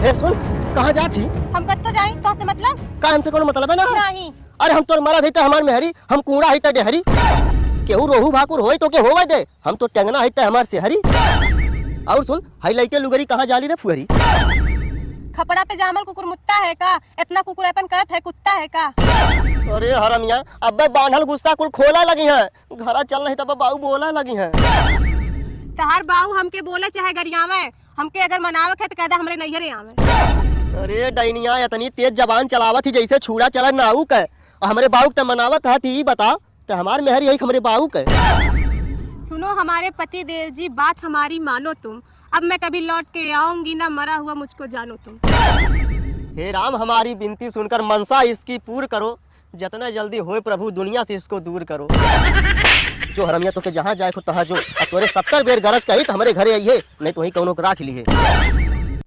ए सुन, कहाँ जा थी? हम कब तो जाई, तो से मतलब? का हमसे कोनो मतलब है ना? नहीं। अरे हम तोर मरद है त हमार मेहरी, हम कूड़ा है त डेहरी। केहू रोहू भाकुर होई तो के होवे दे, हम तो टेंगना है त हमार सेहरी। और सुन, हाई लइके लुगरी कहाँ जाली रे फुहरी? खपड़ा पे जामल कुकुर मुत्ता है का? इतना कुकुर अपन करत है, कुत्ता है का? अरे हरमिया, अब्बे बांधल गुस्सा कुल खोला लगी है। घरा चल नहीं तब बाऊ बोला लगी है। तहार बाऊ हमके बोले चाहे गरियावे, हमके अगर मनावे है तो कहदा हमरे नैहरे आवे। अरे डैनिया इतनी तेज जबान चलावत थी जैसे छुड़ा चला नाऊ के। और हमरे बाऊ के मनावत हती, बता तो हमार मेहरी है हमरे बाऊ के। सुनो हमारे पति देव जी, बात हमारी मानो तुम। अब मैं कभी लौट के आऊंगी ना, मरा हुआ मुझको जानो तुम। हे राम, हमारी विनती सुनकर मनसा इसकी पूर्ण करो। जितना जल्दी होए प्रभु दुनिया से इसको दूर करो। जो हरमिया तो के जहाँ जाए को तहाँ जो, और तोरे 70 बेर गरज कही तो हमारे घरे आइए, नहीं तो वही कौनो राख लिए।